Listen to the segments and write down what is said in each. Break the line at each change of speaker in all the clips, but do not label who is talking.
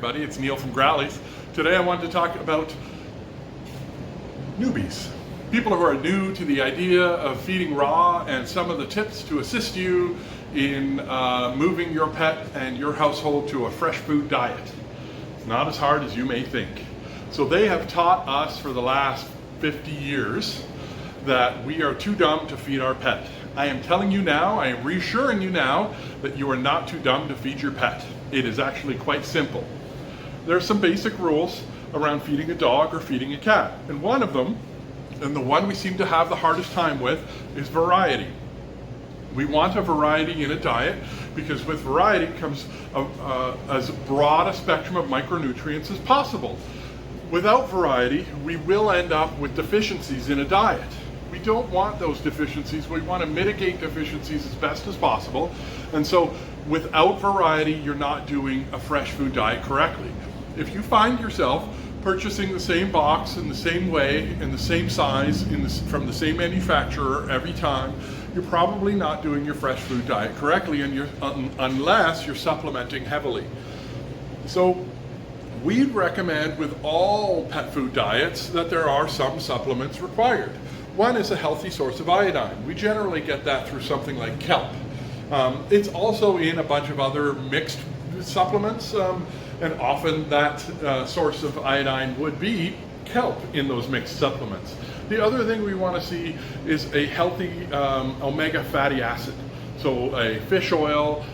everybody. It's Neil from Growlies. Today I wanted to talk about newbies. People who are new to the idea of feeding raw and some of the tips to assist you in moving your pet and your household to a fresh food diet. It's not as hard as you may think. So they have taught us for the last 50 years that we are too dumb to feed our pet. I am telling you now, I am reassuring you now that you are not too dumb to feed your pet. It is actually quite simple. There are some basic rules around feeding a dog or feeding a cat. And one of them, and the one we seem to have the hardest time with, is variety. We want a variety in a diet because with variety comes as broad a spectrum of micronutrients as possible. Without variety, we will end up with deficiencies in a diet. We don't want those deficiencies. We want to mitigate deficiencies as best as possible. And so without variety, you're not doing a fresh food diet correctly. If you find yourself purchasing the same box in the same way, in the same size, from the same manufacturer every time, you're probably not doing your fresh food diet correctly, and unless you're supplementing heavily. So we'd recommend with all pet food diets that there are some supplements required. One is a healthy source of iodine. We generally get that through something like kelp. It's also in a bunch of other mixed supplements, and often that source of iodine would be kelp in those mixed supplements. The other thing we want to see is a healthy omega fatty acid. So a fish oil,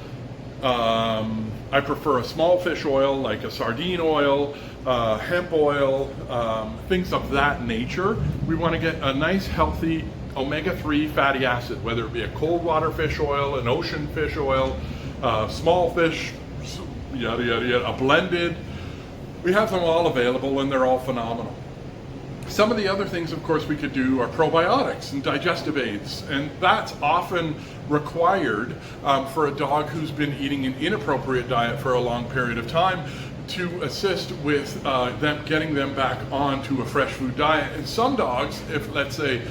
I prefer a small fish oil like a sardine oil, hemp oil, things of that nature. We want to get a nice healthy omega-3 fatty acid, whether it be a cold water fish oil, an ocean fish oil, small fish, yada yada yada, a blended. We have them all available and they're all phenomenal. Some of the other things, of course, we could do are probiotics and digestive aids, and that's often required for a dog who's been eating an inappropriate diet for a long period of time to assist with getting them back onto a fresh food diet. And some dogs, if let's say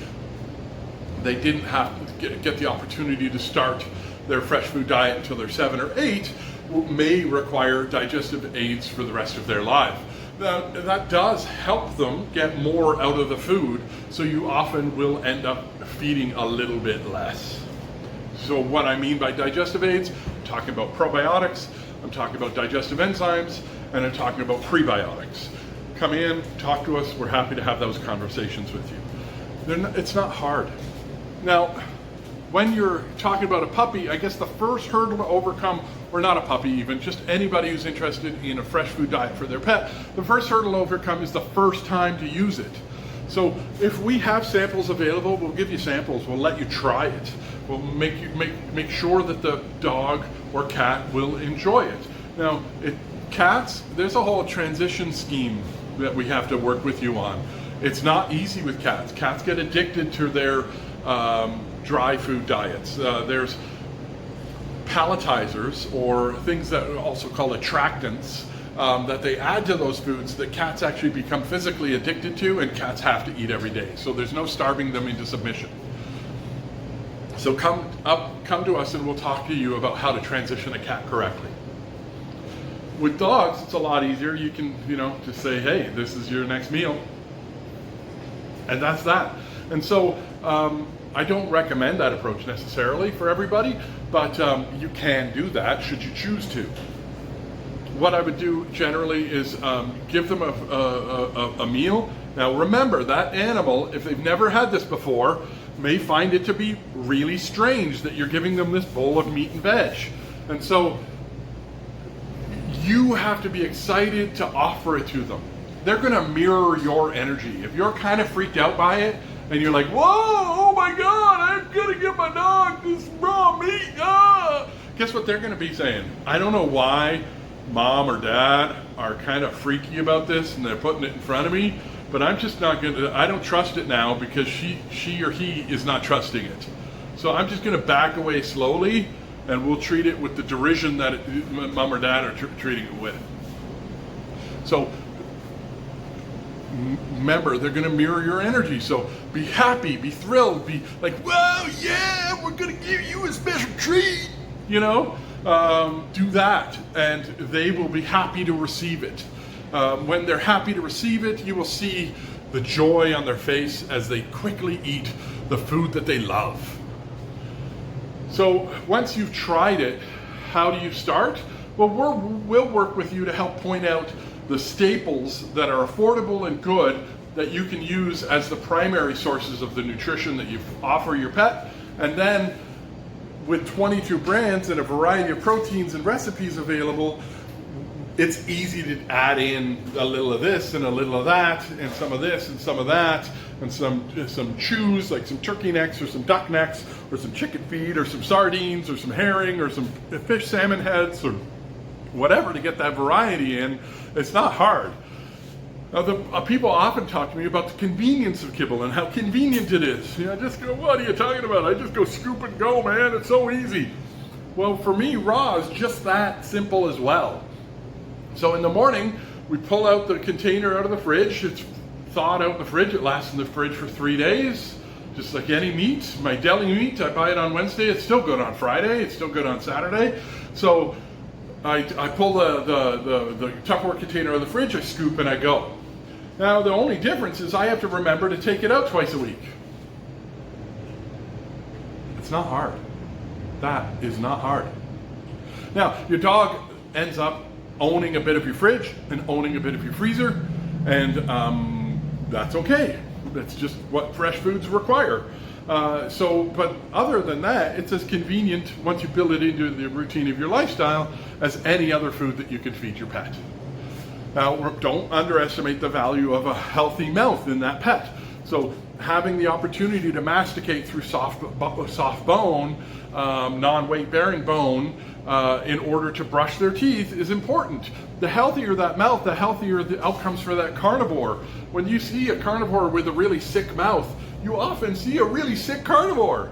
they didn't have to get the opportunity to start their fresh food diet until they're 7 or 8, may require digestive aids for the rest of their life. That does help them get more out of the food, so you often will end up feeding a little bit less. So what I mean by digestive aids, I'm talking about probiotics, I'm talking about digestive enzymes, and I'm talking about prebiotics. Come in, talk to us, we're happy to have those conversations with you. It's not hard. Now, when you're talking about a puppy, I guess the first hurdle to overcome, or not a puppy even, just anybody who's interested in a fresh food diet for their pet, the first hurdle to overcome is the first time to use it. So if we have samples available, we'll give you samples, we'll let you try it. We'll make sure that the dog or cat will enjoy it. Now, cats, there's a whole transition scheme that we have to work with you on. It's not easy with cats. Cats get addicted to their dry food diets. There's palatizers, or things that are also called attractants, that they add to those foods that cats actually become physically addicted to, and cats have to eat every day. So there's no starving them into submission. So come to us and we'll talk to you about how to transition a cat correctly. With dogs, it's a lot easier. You can, just say, hey, this is your next meal. And that's that. And so I don't recommend that approach necessarily for everybody, but you can do that should you choose to. What I would do generally is give them a meal. Now remember, that animal, if they've never had this before, may find it to be really strange that you're giving them this bowl of meat and veg. And so you have to be excited to offer it to them. They're gonna mirror your energy. If you're kind of freaked out by it, and you're like, whoa, oh my God, I'm gonna give my dog this raw meat, guess what they're gonna be saying? I don't know why mom or dad are kind of freaky about this and they're putting it in front of me, but I'm just not I don't trust it now because she or he is not trusting it. So I'm just gonna back away slowly, and we'll treat it with the derision that mom or dad are treating it with. So remember, they're going to mirror your energy. So be happy, be thrilled, be like, whoa, yeah, we're going to give you a special treat, do that, and they will be happy to receive it. When they're happy to receive it, you will see the joy on their face as they quickly eat the food that they love. So once you've tried it, how do you start? Well, we'll work with you to help point out the staples that are affordable and good that you can use as the primary sources of the nutrition that you offer your pet. And then with 22 brands and a variety of proteins and recipes available, it's easy to add in a little of this and a little of that and some of this and some of that and some chews, like some turkey necks or some duck necks or some chicken feet or some sardines or some herring or some fish salmon heads or whatever to get that variety in. It's not hard. Now, people often talk to me about the convenience of Kibble and how convenient it is. You know, I just go, what are you talking about? I just go scoop and go, man. It's so easy. Well, for me, raw is just that simple as well. So in the morning, we pull out the container out of the fridge. It's thawed out in the fridge. It lasts in the fridge for 3 days, just like any meat. My deli meat, I buy it on Wednesday. It's still good on Friday. It's still good on Saturday. So I pull the Tupperware container out of the fridge, I scoop and I go. Now, the only difference is I have to remember to take it out twice a week. It's not hard. That is not hard. Now, your dog ends up owning a bit of your fridge and owning a bit of your freezer, and that's okay. That's just what fresh foods require. But other than that, it's as convenient once you build it into the routine of your lifestyle as any other food that you can feed your pet. Now, don't underestimate the value of a healthy mouth in that pet. So having the opportunity to masticate through soft bone, non-weight bearing bone, in order to brush their teeth is important. The healthier that mouth, the healthier the outcomes for that carnivore. When you see a carnivore with a really sick mouth, you often see a really sick carnivore.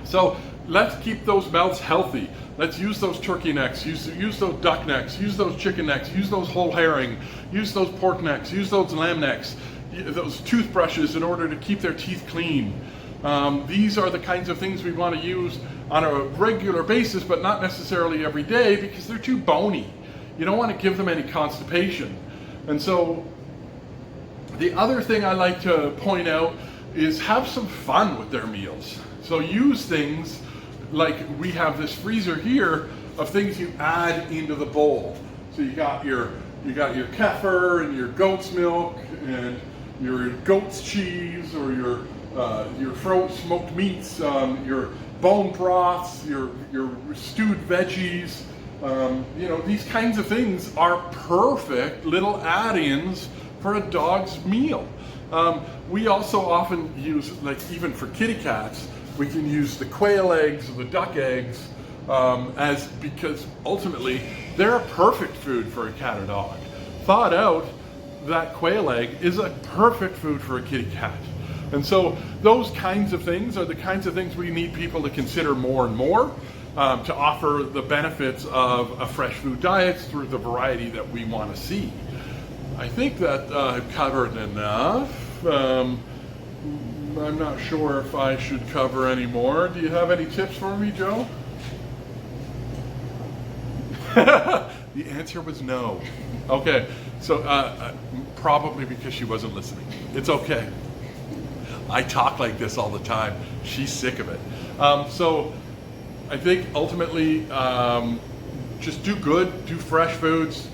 So let's keep those mouths healthy. Let's use those turkey necks, use those duck necks, use those chicken necks, use those whole herring, use those pork necks, use those lamb necks, those toothbrushes in order to keep their teeth clean. These are the kinds of things we want to use on a regular basis, but not necessarily every day because they're too bony. You don't want to give them any constipation. And so the other thing I like to point out is have some fun with their meals. So use things like we have this freezer here of things you add into the bowl. So you got your kefir and your goat's milk and your goat's cheese or your smoked meats, your bone broths, your stewed veggies. These kinds of things are perfect little add-ins for a dog's meal. We also often use, like even for kitty cats, we can use the quail eggs or the duck eggs because ultimately they're a perfect food for a cat or dog. Thawed out, that quail egg is a perfect food for a kitty cat. And so those kinds of things are the kinds of things we need people to consider more and more to offer the benefits of a fresh food diet through the variety that we want to see. I think that I've covered enough. I'm not sure if I should cover any more. Do you have any tips for me, Joe? The answer was no. Okay, so probably because she wasn't listening. It's okay. I talk like this all the time. She's sick of it. So I think ultimately just do good, do fresh foods,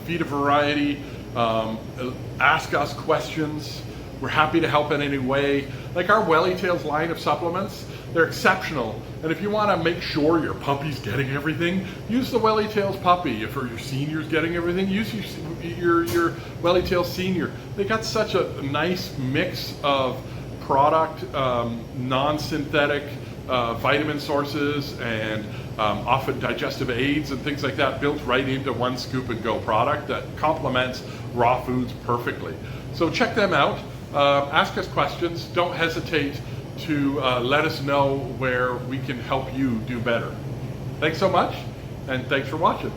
feed a variety, ask us questions. We're happy to help in any way. Like our Welly Tails line of supplements, they're exceptional. And if you want to make sure your puppy's getting everything, use the Welly Tails puppy. If your senior's getting everything, use your Welly Tails senior. They got such a nice mix of product, non-synthetic vitamin sources, and often digestive aids and things like that built right into one scoop and go product that complements raw foods perfectly. So check them out. Ask us questions. Don't hesitate to let us know where we can help you do better. Thanks so much, and thanks for watching.